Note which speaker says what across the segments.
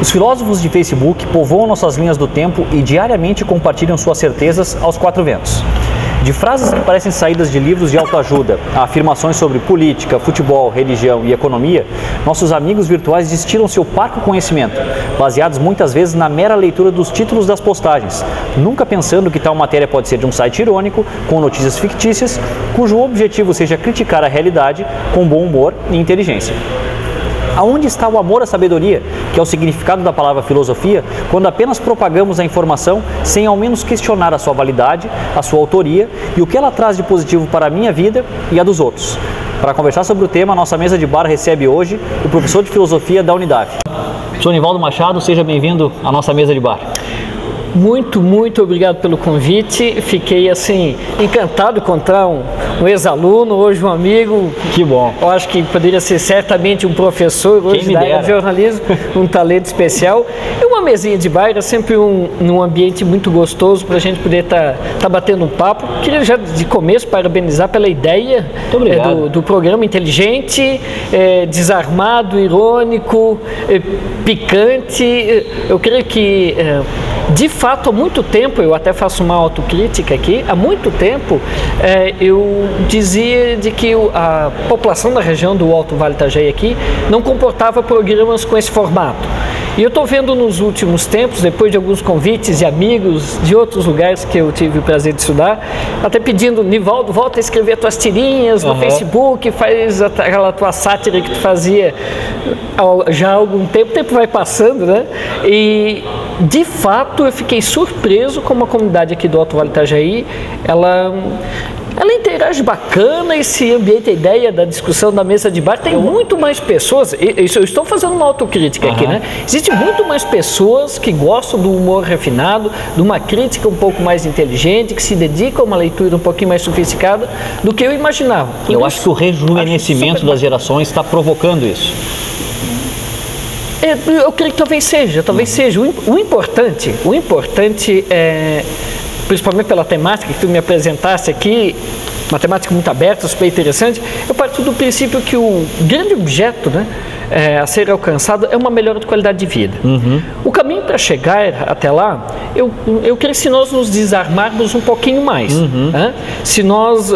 Speaker 1: Os filósofos de Facebook povoam nossas linhas do tempo e diariamente compartilham suas certezas aos quatro ventos. De frases que parecem saídas de livros de autoajuda a afirmações sobre política, futebol, religião e economia, nossos amigos virtuais destilam seu parco conhecimento, baseados muitas vezes na mera leitura dos títulos das postagens, nunca pensando que tal matéria pode ser de um site irônico, com notícias fictícias, cujo objetivo seja criticar a realidade com bom humor e inteligência. Aonde está o amor à sabedoria, que é o significado da palavra filosofia, quando apenas propagamos a informação sem ao menos questionar a sua validade, a sua autoria e o que ela traz de positivo para a minha vida e a dos outros? Para conversar sobre o tema, nossa mesa de bar recebe hoje o professor de filosofia da Unidade. Professor Nivaldo Machado, seja bem-vindo à nossa mesa de bar.
Speaker 2: Muito obrigado pelo convite. Fiquei assim encantado de encontrar um ex-aluno, hoje um amigo.
Speaker 1: Que bom.
Speaker 2: Eu acho que poderia ser certamente um professor hoje da área de jornalismo, um talento especial. E uma mesinha de bar é sempre num ambiente muito gostoso para a gente poder tá batendo um papo. Queria já de começo parabenizar pela ideia do programa inteligente, desarmado, irônico, picante. Eu creio que de fato, há muito tempo, eu até faço uma autocrítica aqui, há muito tempo eu dizia de que a população da região do Alto Vale Itajaí aqui não comportava programas com esse formato. E eu estou vendo nos últimos tempos, depois de alguns convites de amigos de outros lugares que eu tive o prazer de estudar, até pedindo, Nivaldo, volta a escrever tuas tirinhas no Facebook, faz aquela tua sátira que tu fazia já há algum tempo, o tempo vai passando, né? E, de fato, eu fiquei surpreso com a comunidade aqui do Alto Vale Itajaí, ela interage bacana, esse ambiente, a ideia da discussão da mesa de bar, tem muito mais pessoas, eu estou fazendo uma autocrítica aqui, né? Existe muito mais pessoas que gostam do humor refinado, de uma crítica um pouco mais inteligente, que se dedicam a uma leitura um pouquinho mais sofisticada do que eu imaginava.
Speaker 1: Eu acho que o rejuvenescimento das gerações está provocando isso.
Speaker 2: Eu creio que talvez seja. O importante é, principalmente pela temática que tu me apresentaste aqui, uma temática muito aberta, super interessante, eu parto do princípio que o grande objeto, né, a ser alcançado é uma melhora de qualidade de vida. O caminho para chegar até lá, eu creio que se nós nos desarmarmos um pouquinho mais, né? Se nós...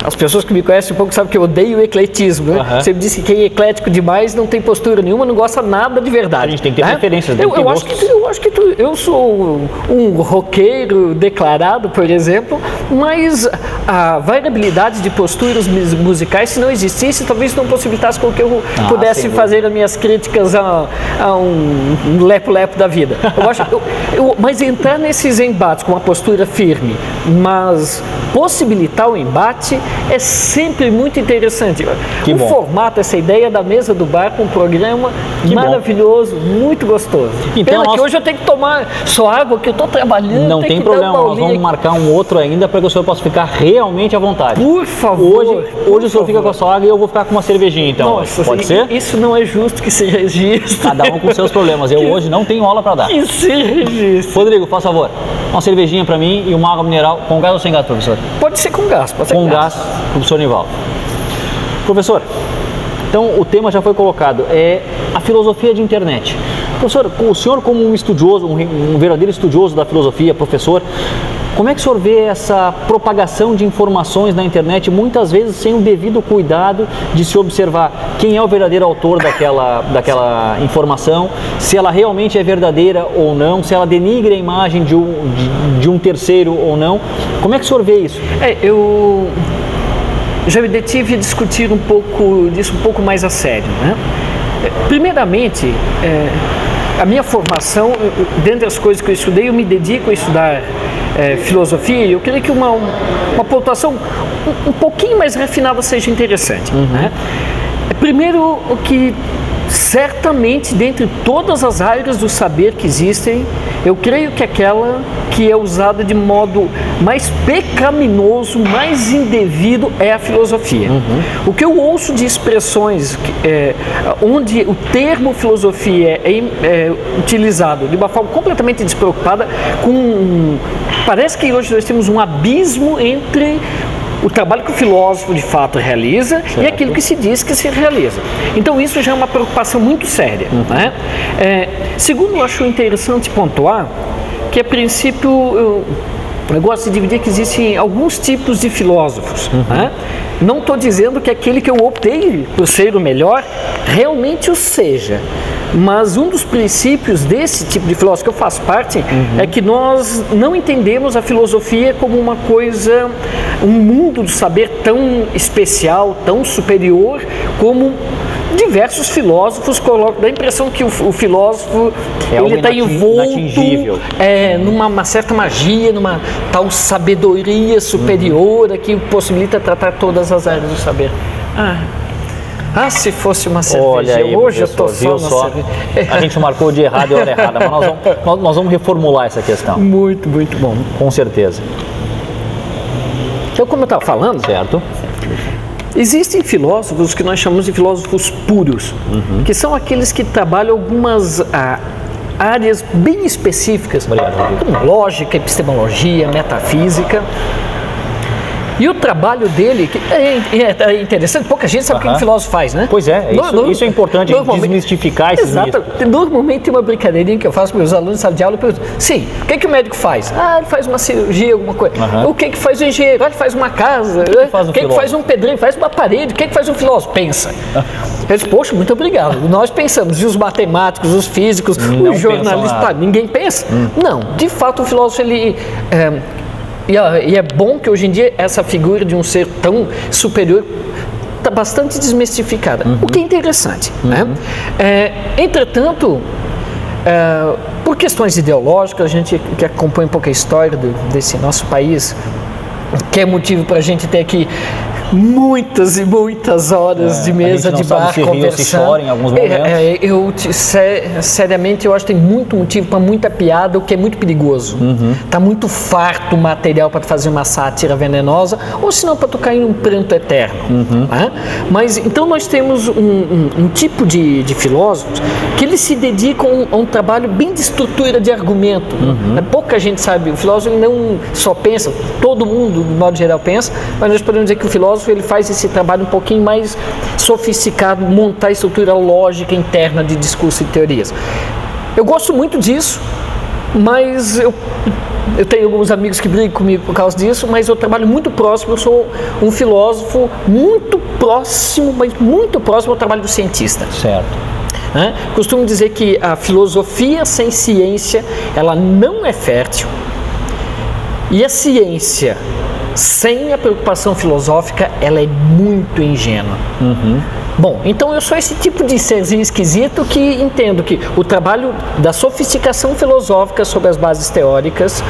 Speaker 2: As pessoas que me conhecem um pouco sabem que eu odeio o ecletismo, né? Você me disse que quem é eclético demais não tem postura nenhuma, não gosta nada de verdade.
Speaker 1: A gente tem que ter preferências.
Speaker 2: Eu sou um roqueiro declarado, por exemplo, mas a variabilidade de posturas musicais, se não existisse, talvez não possibilitasse com que eu pudesse fazer as minhas críticas a um lepo-lepo da vida. Mas entrar nesses embates com uma postura firme, mas possibilitar o embate é sempre muito interessante. O formato, essa ideia da mesa do bar com um programa maravilhoso, muito gostoso. Então, que hoje eu tenho que tomar só água, que eu estou trabalhando.
Speaker 1: Não tem problema, nós vamos marcar um outro ainda para que o senhor possa ficar realmente à vontade.
Speaker 2: Por favor.
Speaker 1: Hoje o senhor fica com a sua água e eu vou ficar com uma cervejinha, então.
Speaker 2: Nossa,
Speaker 1: pode ser?
Speaker 2: Isso não é justo que seja registro.
Speaker 1: Cada um com seus problemas. Eu hoje não tenho aula para dar.
Speaker 2: Que seja registro.
Speaker 1: Rodrigo, por favor, uma cervejinha para mim e uma água mineral com gás ou sem gás, professor?
Speaker 2: Pode ser com gás, pode ser
Speaker 1: com gás. Com o professor Nivaldo. Professor, então o tema já foi colocado, é a filosofia de internet. Professor, o senhor como um estudioso, um verdadeiro estudioso da filosofia, professor, como é que o senhor vê essa propagação de informações na internet, muitas vezes sem o devido cuidado de se observar quem é o verdadeiro autor daquela informação, se ela realmente é verdadeira ou não, se ela denigra a imagem de um terceiro ou não? Como é que o senhor vê isso?
Speaker 2: Eu já me detive a discutir um pouco disso um pouco mais a sério, né? Primeiramente, a minha formação, dentre as coisas que eu estudei, eu me dedico a estudar filosofia, e eu queria que uma pontuação um pouquinho mais refinada seja interessante. Né? Primeiro, o que certamente, dentre todas as áreas do saber que existem, eu creio que aquela que é usada de modo mais pecaminoso, mais indevido, é a filosofia. O que eu ouço de expressões onde o termo filosofia é utilizado de uma forma completamente despreocupada, parece que hoje nós temos um abismo entre o trabalho que o filósofo de fato realiza e aquilo que se diz que se realiza. Então isso já é uma preocupação muito séria. Né? Segundo, eu acho interessante pontuar que, a princípio, eu gosto de dividir que existem alguns tipos de filósofos. Né? Não estou dizendo que aquele que eu optei por ser o melhor realmente o seja. Mas um dos princípios desse tipo de filósofo que eu faço parte é que nós não entendemos a filosofia como uma coisa, um mundo do saber tão especial, tão superior, como diversos filósofos colocam. Dá a impressão que o filósofo ele está envolto numa certa magia, numa tal sabedoria superior que possibilita tratar todas as áreas do saber. Se fosse uma cerveja.
Speaker 1: Olha aí,
Speaker 2: hoje eu estou só na cerveja.
Speaker 1: A gente marcou de errado e hora errada, mas nós vamos reformular essa questão.
Speaker 2: Muito, muito bom.
Speaker 1: Com certeza.
Speaker 2: Então, como eu estava falando,
Speaker 1: certo?
Speaker 2: Existem filósofos que nós chamamos de filósofos puros, que são aqueles que trabalham algumas áreas bem específicas, como lógica, epistemologia, metafísica. E o trabalho dele é interessante, pouca gente sabe o que um filósofo faz, né?
Speaker 1: Pois é, isso é importante, desmistificar esses mitos.
Speaker 2: Normalmente tem uma brincadeirinha que eu faço com meus alunos em sala de aula e pergunto, sim, o que o médico faz? Ele faz uma cirurgia, alguma coisa. O que faz o engenheiro? Ele faz uma casa. O que faz um pedreiro? Faz uma parede. O que faz um filósofo? Pensa. Eu disse, poxa, muito obrigado. Nós pensamos, e os matemáticos, os físicos, os jornalistas, ninguém pensa? Não, de fato o filósofo ele... E é bom que hoje em dia essa figura de um ser tão superior está bastante desmistificada, o que é interessante. Né? Entretanto, por questões ideológicas, a gente que acompanha um pouco a história desse nosso país, que é motivo para a gente ter aqui muitas e muitas horas de mesa de bar conversando.
Speaker 1: Se chora em alguns momentos.
Speaker 2: Seriamente, eu acho que tem muito motivo para muita piada, o que é muito perigoso. Tá muito farto o material para fazer uma sátira venenosa, ou senão para tocar em um pranto eterno. Né? Mas então nós temos um tipo de filósofos que eles se dedicam a um trabalho bem de estrutura de argumento. Pouca gente sabe, o filósofo ele não só pensa, todo mundo, de modo geral, pensa, mas nós podemos dizer que o filósofo ele faz esse trabalho um pouquinho mais sofisticado, montar a estrutura lógica interna de discurso e teorias. Eu gosto muito disso, mas eu tenho alguns amigos que brigam comigo por causa disso, mas eu trabalho muito próximo, eu sou um filósofo muito próximo, mas muito próximo ao trabalho do cientista.
Speaker 1: Certo.
Speaker 2: Costumo dizer que a filosofia sem ciência, ela não é fértil, e a ciência sem a preocupação filosófica, ela é muito ingênua. Bom, então eu sou esse tipo de serzinho esquisito que entendo que o trabalho da sofisticação filosófica sobre as bases teóricas,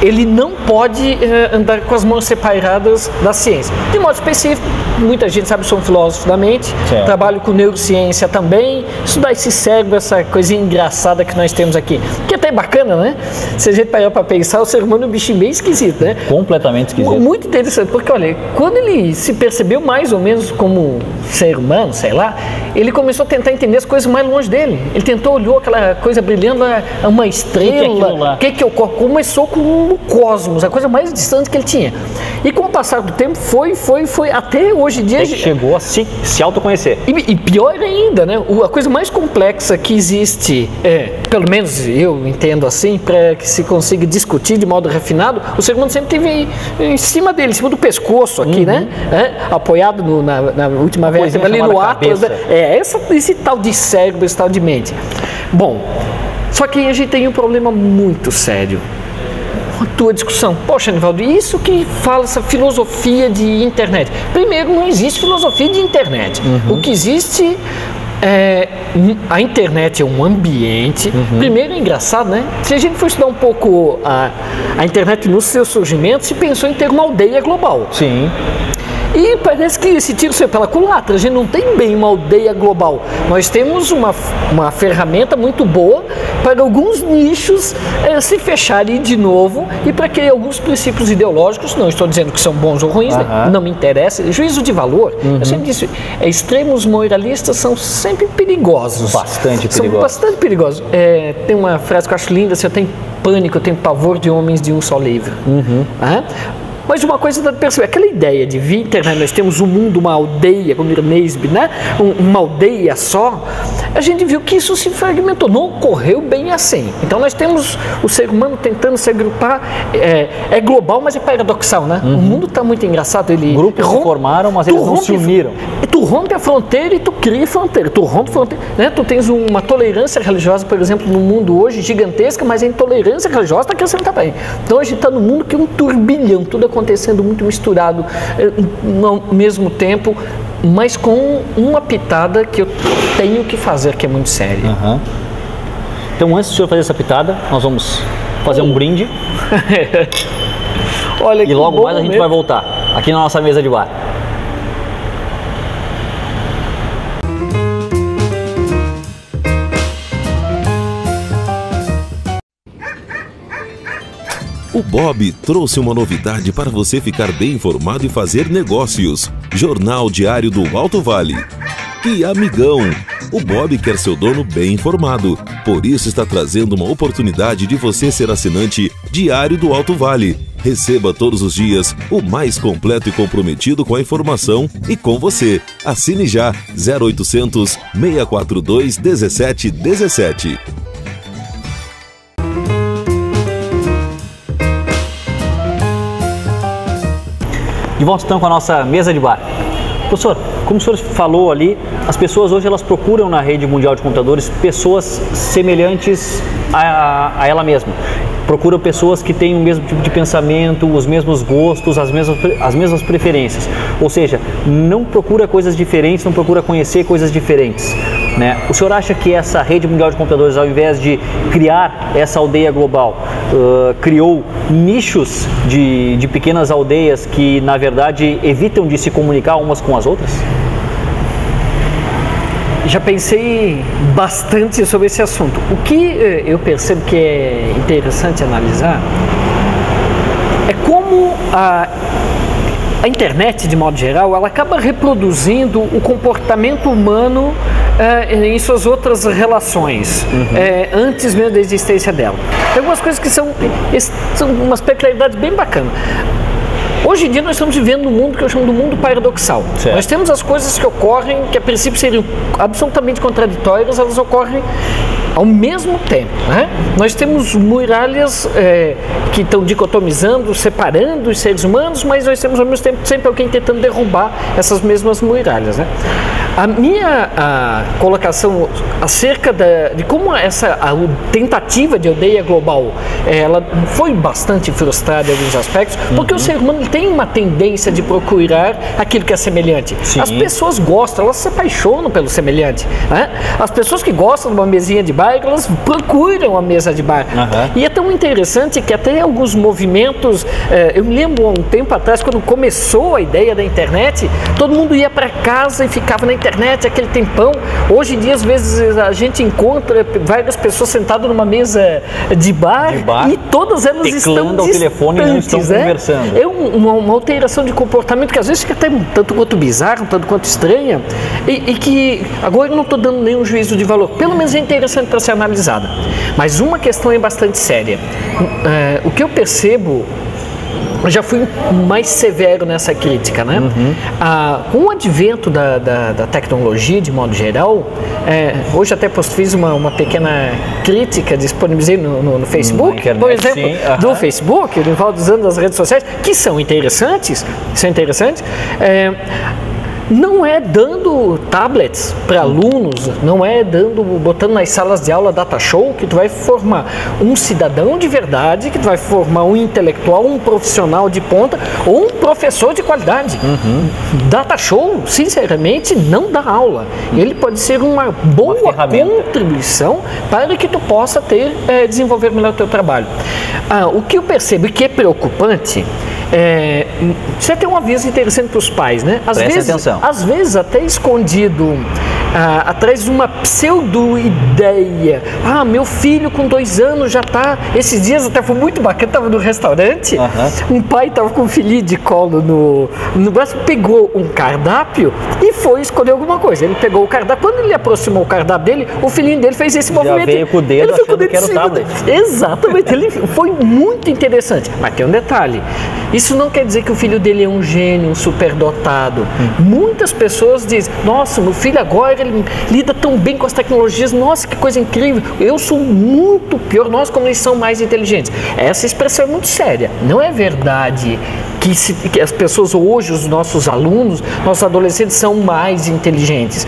Speaker 2: ele não pode andar com as mãos separadas da ciência. De modo específico, muita gente sabe que sou um filósofo da mente, trabalho com neurociência também, estudar esse cérebro, essa coisinha engraçada que nós temos aqui, que até é bacana, né? Se a gente parar para pensar, o ser humano é um bichinho bem esquisito, né?
Speaker 1: Completamente esquisito.
Speaker 2: Muito interessante, porque olha, quando ele se percebeu mais ou menos como ser humano, sei lá, ele começou a tentar entender as coisas mais longe dele. Ele olhou aquela coisa brilhando, uma estrela, que ocorre, começou com o cosmos, a coisa mais distante que ele tinha. E com o passar do tempo foi até hoje em dia.
Speaker 1: Até que chegou a se autoconhecer.
Speaker 2: E pior ainda, né? A coisa mais complexa que existe, pelo menos eu entendo assim, para que se consiga discutir de modo refinado, o ser humano sempre teve em cima dele, em cima do pescoço aqui, né? Apoiado na última vértebra ali no Atlas. Esse tal de cérebro, esse tal de mente. Bom, só que a gente tem um problema muito sério. A tua discussão, poxa, Nivaldo, isso que fala essa filosofia de internet. Primeiro, não existe filosofia de internet. O que existe a internet é um ambiente. Primeiro, é engraçado, né? Se a gente for estudar um pouco a internet no seu surgimento, se pensou em ter uma aldeia global.
Speaker 1: Sim.
Speaker 2: E parece que esse tiro saiu pela culatra. A gente não tem bem uma aldeia global. Nós temos uma ferramenta muito boa para alguns nichos se fecharem de novo e para que alguns princípios ideológicos, não estou dizendo que são bons ou ruins, não me interessa, juízo de valor. Eu sempre disse, extremos moralistas são sempre perigosos.
Speaker 1: Bastante perigosos.
Speaker 2: São bastante perigosos. Tem uma frase que eu acho linda, assim, eu tenho pânico, eu tenho pavor de homens de um só livro. Mas uma coisa dá para perceber, aquela ideia de vir internet, nós temos um mundo, uma aldeia, como diria Nesby, né? Uma aldeia só, a gente viu que isso se fragmentou, não ocorreu bem assim. Então nós temos o ser humano tentando se agrupar, é global, mas é paradoxal, né? O mundo está muito engraçado,
Speaker 1: grupos se formaram, mas eles não se uniram.
Speaker 2: Tu rompe a fronteira e tu cria fronteira, tu rompe a fronteira, né? Tu tens uma tolerância religiosa, por exemplo, no mundo hoje gigantesca, mas a intolerância religiosa está crescendo também. Então a gente está num mundo que é um turbilhão, tudo acontecendo muito misturado ao mesmo tempo, mas com uma pitada que eu tenho que fazer, que é muito séria.
Speaker 1: Então, antes do senhor fazer essa pitada, nós vamos fazer um brinde.
Speaker 2: Olha,
Speaker 1: e logo mais a gente vai voltar aqui na nossa mesa de bar.
Speaker 3: O Bob trouxe uma novidade para você ficar bem informado e fazer negócios. Jornal Diário do Alto Vale. Que amigão! O Bob quer seu dono bem informado. Por isso está trazendo uma oportunidade de você ser assinante Diário do Alto Vale. Receba todos os dias o mais completo e comprometido com a informação e com você. Assine já 0800 642 1717.
Speaker 1: De volta então com a nossa mesa de bar. Professor, como o senhor falou ali, as pessoas hoje elas procuram na rede mundial de computadores pessoas semelhantes a ela mesma. Procuram pessoas que têm o mesmo tipo de pensamento, os mesmos gostos, as mesmas preferências. Ou seja, não procura coisas diferentes, não procura conhecer coisas diferentes. Né? O senhor acha que essa rede mundial de computadores, ao invés de criar essa aldeia global, criou nichos de pequenas aldeias que, na verdade, evitam de se comunicar umas com as outras?
Speaker 2: Já pensei bastante sobre esse assunto. O que eu percebo que é interessante analisar é como a internet, de modo geral, ela acaba reproduzindo o comportamento humano em suas outras relações, antes mesmo da existência dela. Tem algumas coisas que são umas peculiaridades bem bacanas. Hoje em dia nós estamos vivendo um mundo que eu chamo de mundo paradoxal. Certo. Nós temos as coisas que ocorrem, que a princípio seriam absolutamente contraditórias, elas ocorrem ao mesmo tempo. Né? Nós temos muralhas que estão dicotomizando, separando os seres humanos, mas nós temos ao mesmo tempo sempre alguém tentando derrubar essas mesmas muralhas. Né? A minha colocação acerca de como a tentativa de aldeia global ela foi bastante frustrada em alguns aspectos, porque o ser humano tem uma tendência de procurar aquilo que é semelhante. Sim. As pessoas gostam, elas se apaixonam pelo semelhante. Né? As pessoas que gostam de uma mesinha de bar, elas procuram a mesa de bar. E é tão interessante que até alguns movimentos, eu me lembro há um tempo atrás, quando começou a ideia da internet, todo mundo ia para casa e ficava na internet aquele tempão. Hoje em dia, às vezes, a gente encontra várias pessoas sentadas numa mesa de bar e todas elas estão
Speaker 1: ao telefone e não estão conversando.
Speaker 2: É uma alteração de comportamento que às vezes fica até um tanto quanto bizarra, um tanto quanto estranha, e que agora eu não estou dando nenhum juízo de valor. Pelo menos é interessante para ser analisada. Mas uma questão é bastante séria. O que eu percebo, eu já fui mais severo nessa crítica, né? Com o advento da tecnologia, de modo geral, hoje até fiz uma pequena crítica, disponibilizei no Facebook, internet, por exemplo, do Facebook, usando as redes sociais, que são interessantes, não é dando tablets para alunos, não é botando nas salas de aula data show que tu vai formar um cidadão de verdade, que tu vai formar um intelectual, um profissional de ponta ou um professor de qualidade. Data show, sinceramente, não dá aula. Ele pode ser uma boa contribuição para que tu possa desenvolver melhor o teu trabalho. O que eu percebo e que é preocupante você tem um aviso interessante para os pais, né? Às vezes até escondido atrás de uma pseudo-ideia. Meu filho com 2 anos já está... Esses dias até foi muito bacana, estava no restaurante, um pai estava com um filhinho de colo no braço, pegou um cardápio e foi escolher alguma coisa. Ele pegou o cardápio, quando ele aproximou o cardápio dele, o filhinho dele fez esse movimento.
Speaker 1: Já veio com o dedo achando que era o tablet.
Speaker 2: Exatamente, foi muito interessante. Mas tem um detalhe. Isso não quer dizer que o filho dele é um gênio, um superdotado. Muitas pessoas dizem, nossa, meu filho agora ele lida tão bem com as tecnologias, nossa, que coisa incrível, eu sou muito pior, nossa, como eles são mais inteligentes. Essa expressão é muito séria. Não é verdade que as pessoas hoje, os nossos alunos, nossos adolescentes são mais inteligentes.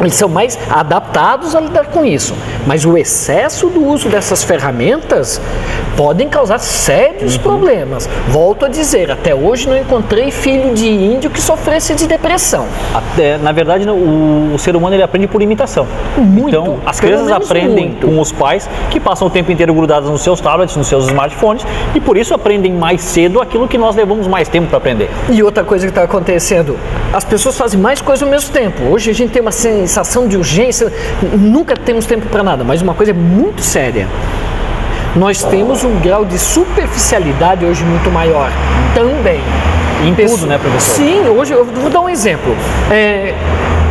Speaker 2: Eles são mais adaptados a lidar com isso. Mas o excesso do uso dessas ferramentas podem causar sérios problemas. Volto a dizer, até hoje não encontrei filho de índio que sofresse de depressão.
Speaker 1: Na verdade, o ser humano ele aprende por imitação. Então, as crianças aprendem com os pais que passam o tempo inteiro grudados nos seus tablets, nos seus smartphones, e por isso aprendem mais cedo aquilo que nós levamos mais tempo para aprender.
Speaker 2: E outra coisa que está acontecendo, as pessoas fazem mais coisas ao mesmo tempo. Hoje a gente tem uma sensação de urgência, nunca temos tempo para nada, mas uma coisa é muito séria. Nós temos um grau de superficialidade hoje muito maior também.
Speaker 1: Em tudo, né, professor?
Speaker 2: Sim, hoje eu vou dar um exemplo.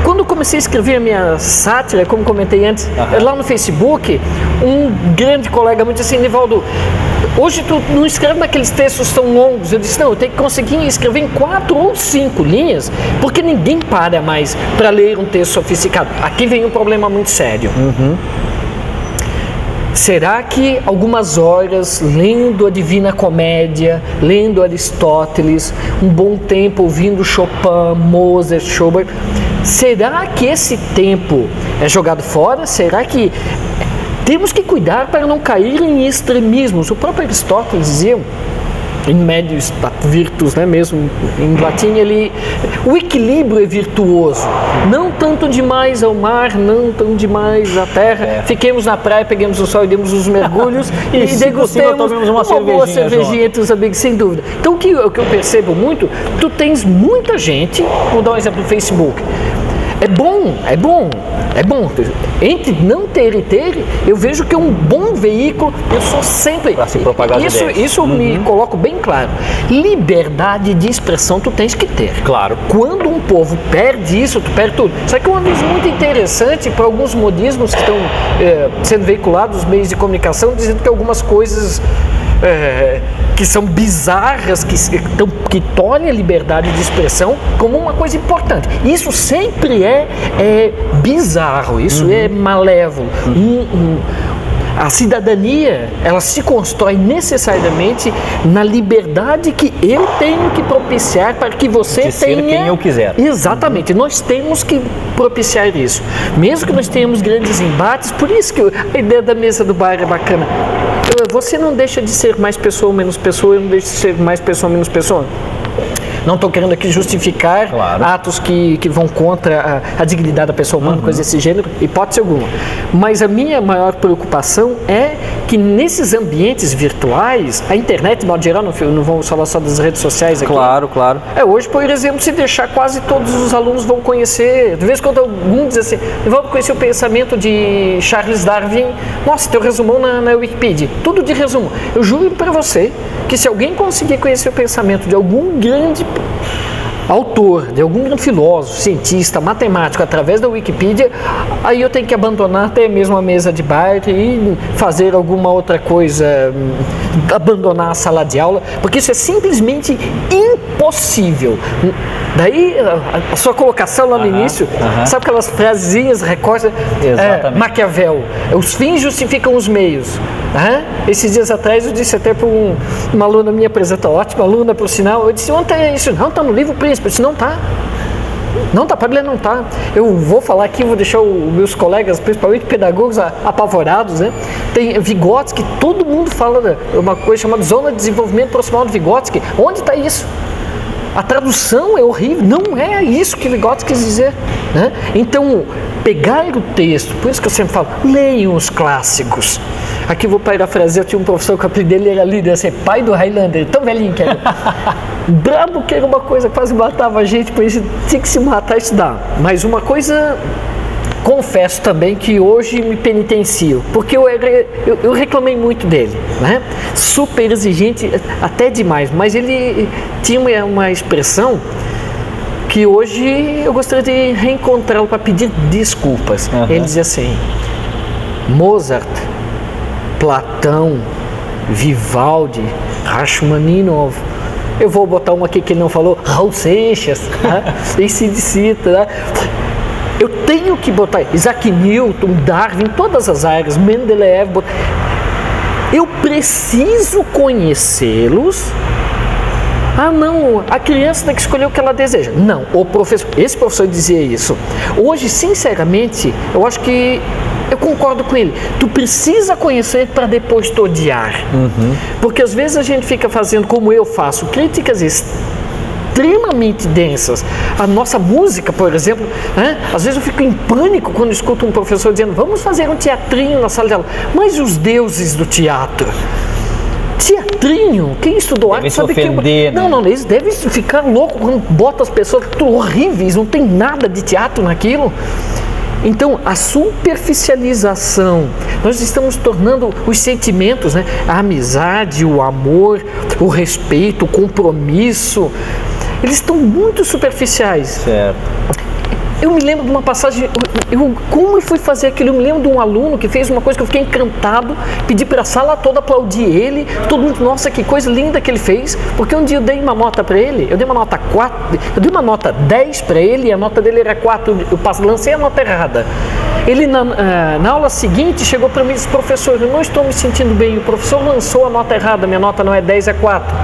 Speaker 2: Quando eu comecei a escrever a minha sátira, como comentei antes, lá no Facebook, um grande colega me disse assim, Nivaldo, hoje tu não escreve naqueles textos tão longos. Eu disse, não, eu tenho que conseguir escrever em 4 ou 5 linhas, porque ninguém para mais para ler um texto sofisticado. Aqui vem um problema muito sério. Será que algumas horas lendo a Divina Comédia, lendo Aristóteles, um bom tempo ouvindo Chopin, Mozart, Schubert, será que esse tempo é jogado fora? Será que temos que cuidar para não cair em extremismos? O próprio Aristóteles dizia, em médio virtus, né, mesmo em latim, o equilíbrio é virtuoso, não tanto demais ao mar, não tão demais à terra, fiquemos na praia, peguemos o sol e demos os mergulhos e degustemos uma boa cervejinha entre os amigos, sem dúvida. Então o que eu percebo muito, tu tens muita gente, vou dar um exemplo do Facebook, é bom. Entre não ter e ter, eu vejo que é um bom veículo, eu sou sempre...
Speaker 1: Para se propagar
Speaker 2: isso eu me coloco bem claro. Liberdade de expressão tu tens que ter.
Speaker 1: Claro.
Speaker 2: Quando um povo perde isso, tu perde tudo. Isso aqui é um aviso muito interessante para alguns modismos que estão sendo veiculados nos meios de comunicação, dizendo que algumas coisas... que são bizarras, que tornam a liberdade de expressão como uma coisa importante. Isso sempre é bizarro, isso é malévolo. A cidadania, ela se constrói necessariamente na liberdade que eu tenho que propiciar para que você tenha...
Speaker 1: ser quem eu quiser.
Speaker 2: Exatamente, nós temos que propiciar isso. Mesmo que nós tenhamos grandes embates, por isso que a ideia da mesa do bar é bacana. Você não deixa de ser mais pessoa ou menos pessoa, eu não deixo de ser mais pessoa ou menos pessoa. Não estou querendo aqui justificar atos que vão contra a dignidade da pessoa humana, coisa desse gênero, hipótese alguma. Mas a minha maior preocupação é que nesses ambientes virtuais, a internet, de modo geral, não vamos falar só das redes sociais aqui.
Speaker 1: Claro.
Speaker 2: Hoje, por exemplo, se deixar, quase todos os alunos vão conhecer, de vez em quando algum diz assim, vamos conhecer o pensamento de Charles Darwin, nossa, teu resumão na Wikipedia, tudo de resumo. Eu juro para você que se alguém conseguir conhecer o pensamento de algum grande autor, de algum grande filósofo, cientista, matemático, através da Wikipedia, aí eu tenho que abandonar até mesmo a mesa de bar e fazer alguma outra coisa, abandonar a sala de aula, porque isso é simplesmente impossível. Daí, a sua colocação lá no início, sabe aquelas frasezinhas, recortes?
Speaker 1: Exatamente.
Speaker 2: Maquiavel, os fins justificam os meios. Esses dias atrás eu disse até para uma aluna minha apresenta, ótima aluna por sinal, eu disse, onde está isso? Não, está no livro Príncipe. Eu disse, não está. Não está, pode ler, não está. Eu vou falar aqui, vou deixar os meus colegas, principalmente pedagogos, apavorados, né? Tem Vygotsky, todo mundo fala uma coisa chamada Zona de Desenvolvimento Proximal de Vygotsky. Onde está isso? A tradução é horrível, não é isso que Vygotsky quis dizer, né? Então, pegar o texto, por isso que eu sempre falo, leiam os clássicos. Aqui eu vou parafrasear, eu tinha um professor que eu aprendi, ele era líder, assim, pai do Highlander, tão velhinho que era. Brabo que era uma coisa, quase matava a gente, por isso tinha que se matar e estudar. Mas uma coisa, confesso também que hoje me penitencio, porque eu reclamei muito dele, né? Super exigente, até demais, mas ele tinha uma expressão que hoje eu gostaria de reencontrá-lo para pedir desculpas. Ele dizia assim, Mozart, Platão, Vivaldi, Rachmaninoff, Eu vou botar uma aqui que ele não falou, Raul Seixas, né? AC/DC, né? Eu tenho que botar Isaac Newton, Darwin, todas as áreas, Mendeleev. Eu preciso conhecê-los. Ah, não, a criança tem que escolher o que ela deseja. Não, o professor, esse professor dizia isso. Hoje, sinceramente, eu acho que eu concordo com ele. Tu precisa conhecer para depois te odiar. Porque às vezes a gente fica fazendo, como eu faço, críticas extremamente densas. A nossa música, por exemplo, né? Às vezes eu fico em pânico quando escuto um professor dizendo, vamos fazer um teatrinho na sala de aula. Mas os deuses do teatro? Teatrinho, quem estudou arte sabe que... Não, eles devem ficar loucos quando botam as pessoas horríveis, não tem nada de teatro naquilo. Então, a superficialização, nós estamos tornando os sentimentos, né? A amizade, o amor, o respeito, o compromisso, eles estão muito superficiais.
Speaker 1: Certo.
Speaker 2: Eu me lembro de uma passagem, como eu fui fazer aquilo, eu me lembro de um aluno que fez uma coisa que eu fiquei encantado, pedi para a sala toda aplaudir ele, todo mundo, nossa, que coisa linda que ele fez, porque um dia eu dei uma nota para ele, eu dei uma nota 4, eu dei uma nota 10 para ele e a nota dele era 4, eu lancei a nota errada. Ele na aula seguinte chegou para mim e disse, professor, eu não estou me sentindo bem, o professor lançou a nota errada, minha nota não é 10, é 4.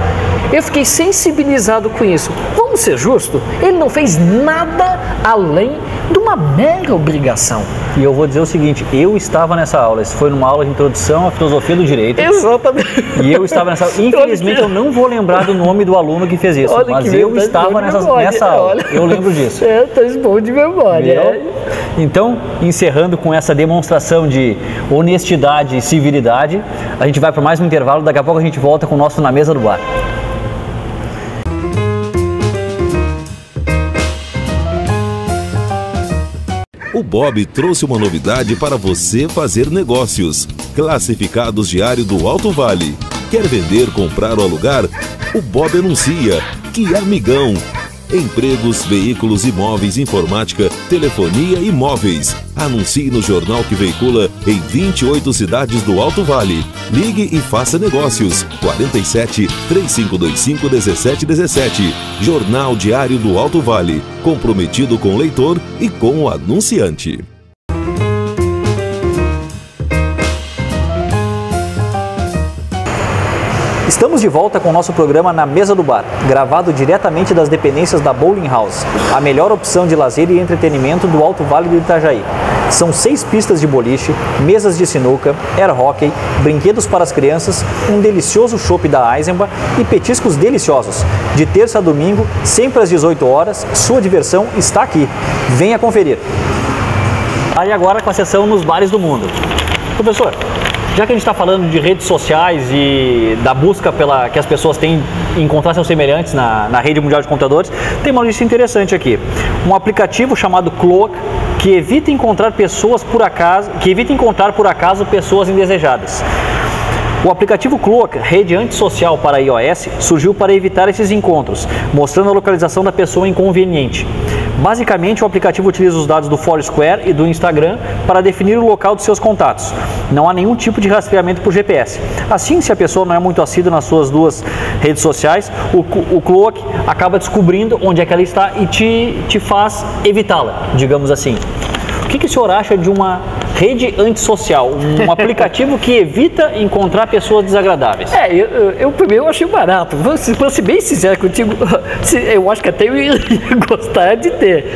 Speaker 2: Eu fiquei sensibilizado com isso. Vamos ser justos, ele não fez nada além de uma mera obrigação.
Speaker 1: E eu vou dizer o seguinte, eu estava nessa aula, isso foi numa aula de introdução à filosofia do direito.
Speaker 2: Exatamente.
Speaker 1: E eu estava nessa aula. Infelizmente eu não vou lembrar do nome do aluno que fez isso, mas eu estava nessa aula. Eu lembro disso.
Speaker 2: Tá bom de memória.
Speaker 1: Então, encerrando com essa demonstração de honestidade e civilidade, a gente vai para mais um intervalo, daqui a pouco a gente volta com o nosso Na Mesa do Bar.
Speaker 3: O Bob trouxe uma novidade para você fazer negócios. Classificados diário do Alto Vale. Quer vender, comprar ou alugar? O Bob anuncia. Que amigão! Empregos, veículos, imóveis, informática, telefonia e móveis. Anuncie no jornal que veicula em 28 cidades do Alto Vale. Ligue e faça negócios. 47 3525 1717. Jornal Diário do Alto Vale. Comprometido com o leitor e com o anunciante.
Speaker 1: Estamos de volta com o nosso programa Na Mesa do Bar, gravado diretamente das dependências da Bowling House, a melhor opção de lazer e entretenimento do Alto Vale do Itajaí. São 6 pistas de boliche, mesas de sinuca, air hockey, brinquedos para as crianças, um delicioso chopp da Eisenbahn e petiscos deliciosos. De terça a domingo, sempre às 18 horas, sua diversão está aqui. Venha conferir. Aí agora com a sessão nos bares do mundo. Professor, já que a gente está falando de redes sociais e da busca que as pessoas têm em encontrar seus semelhantes na rede mundial de computadores, tem uma notícia interessante aqui. Um aplicativo chamado Cloak que evita encontrar por acaso pessoas indesejadas. O aplicativo Cloak, rede antissocial para iOS, surgiu para evitar esses encontros, mostrando a localização da pessoa inconveniente. Basicamente, o aplicativo utiliza os dados do Foursquare e do Instagram para definir o local dos seus contatos. Não há nenhum tipo de rastreamento por GPS. Assim, se a pessoa não é muito assídua nas suas duas redes sociais, o Cloak acaba descobrindo onde é que ela está e te faz evitá-la, digamos assim. O que o senhor acha de uma rede antissocial, um aplicativo que evita encontrar pessoas desagradáveis?
Speaker 2: Eu primeiro achei barato. Vou ser bem sincero contigo, eu acho que até eu ia gostar de ter.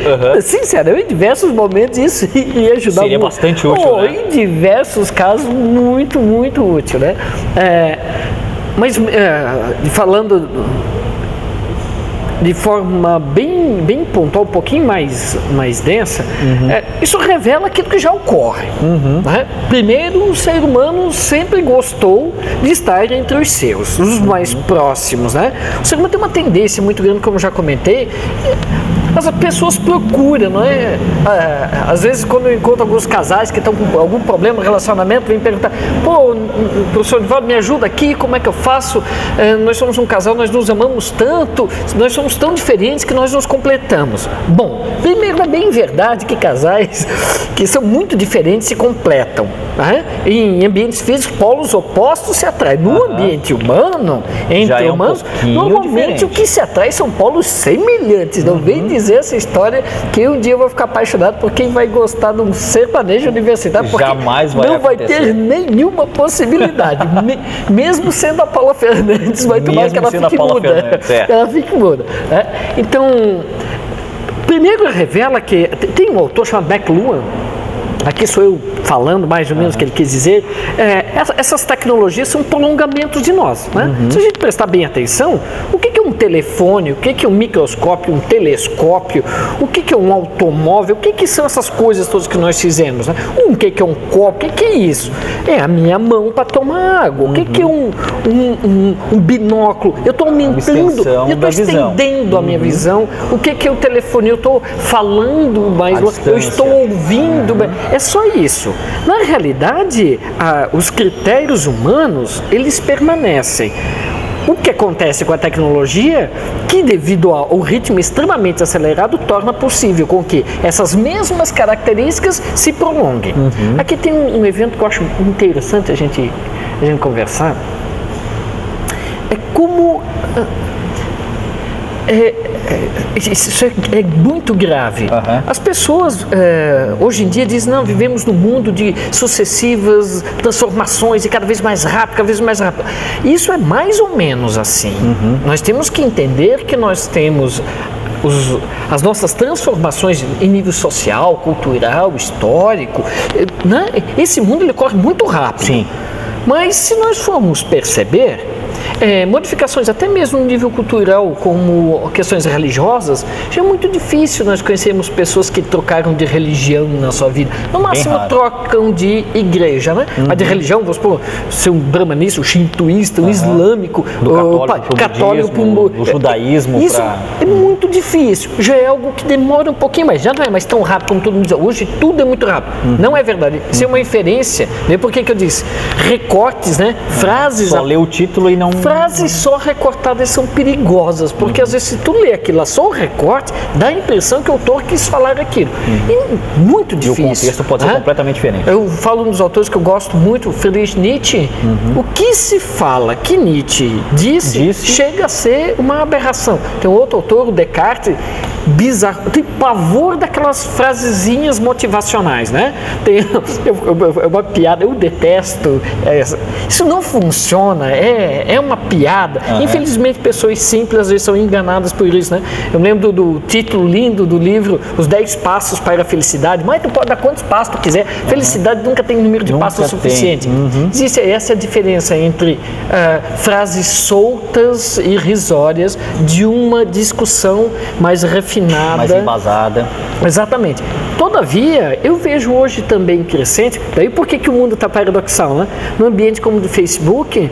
Speaker 2: Sinceramente, em diversos momentos isso ia ajudar.
Speaker 1: Seria muito. Bastante útil, né?
Speaker 2: Em diversos casos, muito, muito útil, né? Mas falando de forma bem pontual, um pouquinho mais densa, isso revela aquilo que já ocorre. Né? Primeiro, o ser humano sempre gostou de estar entre os seus, os mais próximos. Né? O ser humano tem uma tendência muito grande, como já comentei, as pessoas procuram, não é? Às vezes, quando eu encontro alguns casais que estão com algum problema no relacionamento, vêm perguntar: pô, professor Nivaldo, me ajuda aqui, como é que eu faço? Nós somos um casal, nós nos amamos tanto, nós somos tão diferentes que nós nos completamos. Bom, primeiro, é bem verdade que casais que são muito diferentes se completam, né? Em ambientes físicos, polos opostos se atraem. No ambiente humano, entre humanos, normalmente o que se atrai são polos semelhantes. Não vem dizer essa história que um dia eu vou ficar apaixonado por quem vai gostar de um sertanejo universitário, porque
Speaker 1: jamais não
Speaker 2: vai ter nenhuma possibilidade. Mesmo sendo a Paula Fernandes, vai tomar que ela fique muda. Ela fique muda. Então, primeiro revela que tem um autor chamado McLuhan. Aqui sou eu falando mais ou menos o que ele quis dizer. Essas tecnologias são prolongamentos de nós, né? Se a gente prestar bem atenção, o que é um telefone, o que é um microscópio, um telescópio, o que é um automóvel, o que são essas coisas todas que nós fizemos, né? O que é um copo, o que é isso? É a minha mão para tomar água. O que é um binóculo? Eu estou aumentando, eu estou estendendo a minha visão. O que é o telefone? Eu estou falando mais, eu estou ouvindo. É só isso. Na realidade, os critérios humanos, eles permanecem. O que acontece com a tecnologia, que devido ao ritmo extremamente acelerado, torna possível com que essas mesmas características se prolonguem. Aqui tem um evento que eu acho interessante a gente conversar. É como... Isso é muito grave. As pessoas hoje em dia dizem: não, vivemos num mundo de sucessivas transformações e cada vez mais rápido, cada vez mais rápido. Isso é mais ou menos assim. Nós temos que entender que nós temos as nossas transformações em nível social, cultural, histórico, né? Esse mundo ele corre muito rápido.
Speaker 1: Sim.
Speaker 2: Mas se nós formos perceber, modificações até mesmo no nível cultural, como questões religiosas, já é muito difícil nós conhecermos pessoas que trocaram de religião na sua vida. No máximo trocam de igreja, né? Mas de religião, vamos supor, ser um brahmanista, um shintoísta, um islâmico,
Speaker 1: católico pro judaísmo.
Speaker 2: Isso é muito difícil. Já é algo que demora um pouquinho, mas já não é mais tão rápido como todo mundo diz. Hoje tudo é muito rápido. Não é verdade. Isso é uma inferência. Por que eu disse? Recortes, né? Frases...
Speaker 1: Só lê o título e não...
Speaker 2: Frases só recortadas são perigosas, porque às vezes se tu lê aquilo lá, só o recorte, dá a impressão que o autor quis falar aquilo. E muito difícil.
Speaker 1: E o contexto pode ser completamente diferente.
Speaker 2: Eu falo um dos autores que eu gosto muito, Friedrich Nietzsche. O que se fala que Nietzsche disse chega a ser uma aberração. Tem outro autor, o Descartes, bizarro, tem pavor daquelas frasezinhas motivacionais, né? É uma piada, eu detesto. Isso não funciona, é uma piada. Infelizmente, pessoas simples às vezes são enganadas por isso, né? Eu lembro do título lindo do livro, Os 10 Passos para a Felicidade. Mas tu pode dar quantos passos tu quiser. Felicidade nunca tem número de passos suficiente. Existe essa a diferença entre frases soltas e irrisórias de uma discussão mais refinada,
Speaker 1: mais embasada.
Speaker 2: Exatamente. Todavia, eu vejo hoje também crescente, daí por que o mundo está paradoxal, né? No ambiente como o do Facebook,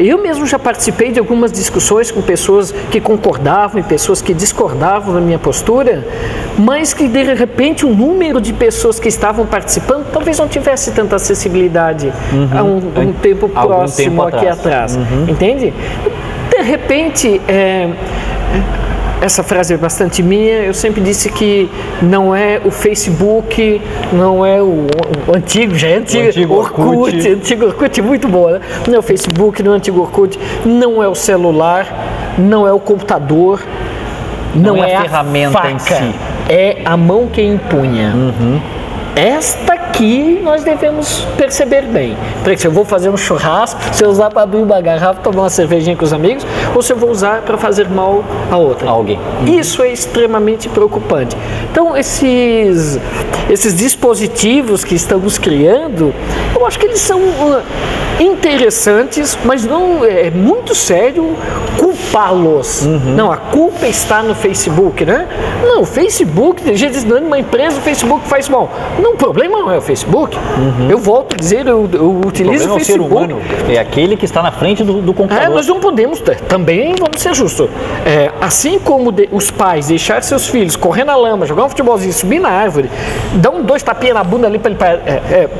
Speaker 2: eu mesmo já participei de algumas discussões com pessoas que concordavam e pessoas que discordavam da minha postura, mas que de repente o número de pessoas que estavam participando talvez não tivesse tanta acessibilidade a um tempo próximo aqui atrás. Entende? De repente, essa frase é bastante minha, eu sempre disse que não é o Facebook, não é o antigo, já é antigo, antigo Orkut, muito boa, né? Não é o Facebook, não é o antigo Orkut, não é o celular, não é o computador, não é a ferramenta faca, em si. É a mão que empunha. Esta aqui nós devemos perceber bem. Se eu vou fazer um churrasco, se eu usar para abrir uma garrafa, tomar uma cervejinha com os amigos, ou se eu vou usar para fazer mal a outra.
Speaker 1: Alguém.
Speaker 2: Isso é extremamente preocupante. Então, esses dispositivos que estamos criando, eu acho que eles são interessantes, mas não é muito sério culpá-los. Não, a culpa está no Facebook, né? Não, o Facebook, tem gente dizendo, uma empresa, o Facebook faz mal. Não, o problema não é o Facebook. Eu volto a dizer, eu utilizo o Facebook.
Speaker 1: O ser humano é aquele que está na frente do computador.
Speaker 2: Nós não podemos, também vamos ser justos. assim como os pais deixar seus filhos correr na lama, jogar um futebolzinho, subir na árvore, dar 2 tapinhas na bunda ali para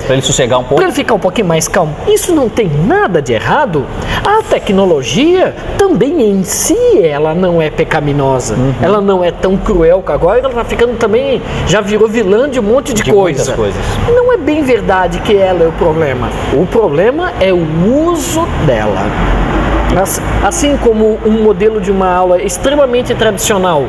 Speaker 1: ele sossegar um pouco,
Speaker 2: para ele ficar um pouquinho mais calmo, isso não tem nada de errado. A tecnologia também em si, ela não é pecaminosa, ela não é tão cruel que agora ela está ficando também, já virou vilã de um monte de coisa. Não é bem verdade que ela é o problema é o uso dela. Assim como um modelo de uma aula extremamente tradicional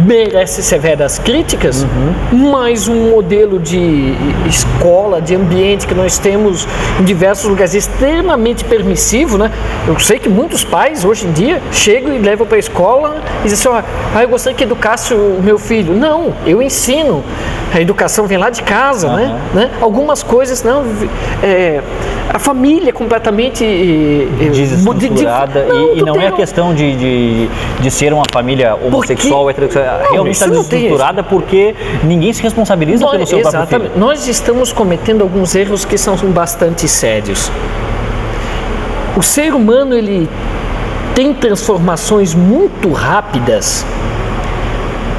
Speaker 2: merece severas críticas, mas um modelo de escola, de ambiente que nós temos em diversos lugares extremamente permissivo, né? Eu sei que muitos pais hoje em dia chegam e levam para a escola e dizem assim, eu gostaria que educasse o meu filho. Não, eu ensino. A educação vem lá de casa, né? Algumas coisas, não, a família é completamente
Speaker 1: desestruturada e não é a questão de ser uma família homossexual, heterossexual, realmente está desestruturada porque ninguém se responsabiliza pelo seu próprio filho.
Speaker 2: Nós estamos cometendo alguns erros que são bastante sérios. O ser humano, ele tem transformações muito rápidas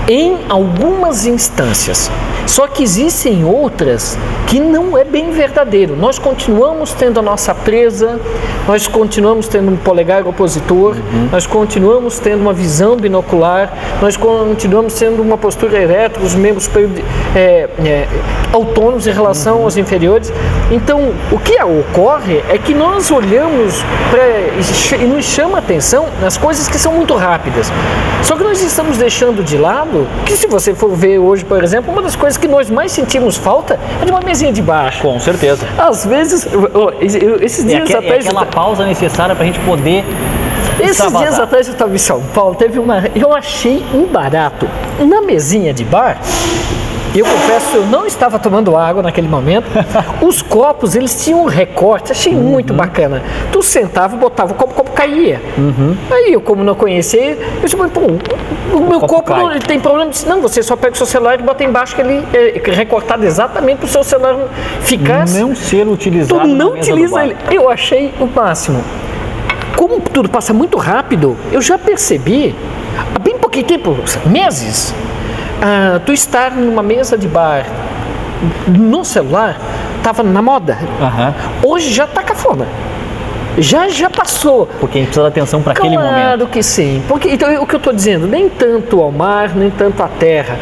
Speaker 2: em algumas instâncias. Só que existem outras que não é bem verdadeiro. Nós continuamos tendo a nossa presa, nós continuamos tendo um polegar opositor, nós continuamos tendo uma visão binocular, nós continuamos tendo uma postura ereta, os membros autônomos em relação aos inferiores. Então, o que ocorre é que nós olhamos e nos chama a atenção nas coisas que são muito rápidas. Só que nós estamos deixando de lado que, se você for ver hoje, por exemplo, uma das coisas que nós mais sentimos falta é de uma mesinha de bar.
Speaker 1: Com certeza.
Speaker 2: Às vezes, esses dias atrás...
Speaker 1: aquela pausa necessária para a gente poder...
Speaker 2: Esses dias atrás eu estava em São Paulo, eu achei um barato na mesinha de bar. Eu confesso, eu não estava tomando água naquele momento. Os copos, eles tinham um recorte, achei muito bacana. Tu sentava, botava o copo caía. Aí eu, como não conhecia, eu disse, o meu copo não tem problema. Eu disse, não, você só pega o seu celular e bota embaixo que ele é recortado exatamente para o seu celular ficar...
Speaker 1: Não ser utilizado.
Speaker 2: Tu não utiliza ele. Eu achei o máximo. Como tudo passa muito rápido, eu já percebi, há bem pouquinho tempo, meses, tu estar numa mesa de bar no celular estava na moda. Hoje já está cafona. Já passou.
Speaker 1: Porque a gente precisa dar atenção para aquele momento.
Speaker 2: Claro que sim. Porque, então, o que eu estou dizendo, nem tanto ao mar, nem tanto à terra.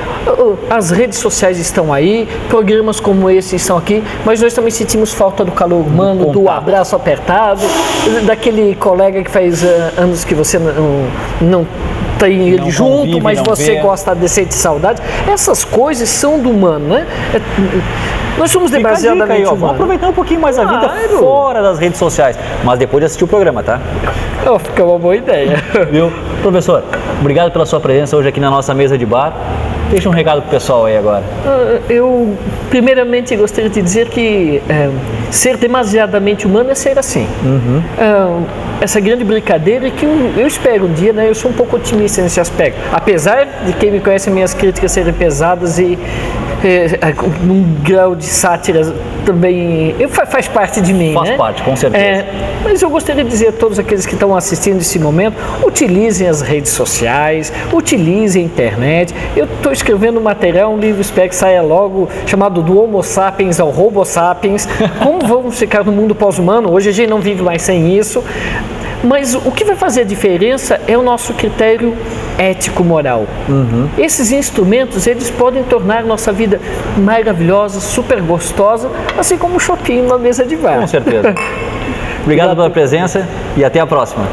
Speaker 2: As redes sociais estão aí, programas como esse estão aqui, mas nós também sentimos falta do calor humano, do abraço apertado, daquele colega que faz anos que você não tem ele junto, mas você gosta de sentir saudade. Essas coisas são do humano, né? Nós somos demasiadamente humanos.
Speaker 1: Vamos aproveitar um pouquinho mais a vida fora das redes sociais, mas depois de assistir o programa, tá?
Speaker 2: Fica uma boa ideia.
Speaker 1: Viu? Professor, obrigado pela sua presença hoje aqui na nossa mesa de bar. Deixa um recado pro pessoal aí agora.
Speaker 2: Eu, primeiramente, gostaria de dizer que ser demasiadamente humano é ser assim. Essa grande brincadeira é que eu espero um dia, né? Eu sou um pouco otimista nesse aspecto. Apesar de quem me conhece, minhas críticas serem pesadas e num grau de sátira também faz parte de mim,
Speaker 1: faz parte, com certeza.
Speaker 2: Mas eu gostaria de dizer a todos aqueles que estão assistindo esse momento, utilizem as redes sociais, utilizem a internet. Eu estou escrevendo um material, um livro, espero que saia logo, chamado Do Homo Sapiens ao Robo Sapiens, como vamos ficar no mundo pós-humano. Hoje a gente não vive mais sem isso. Mas o que vai fazer a diferença é o nosso critério ético-moral. Esses instrumentos, eles podem tornar nossa vida maravilhosa, super gostosa, assim como um shopping na mesa de bar.
Speaker 1: Com certeza. Obrigado pela presença e até a próxima.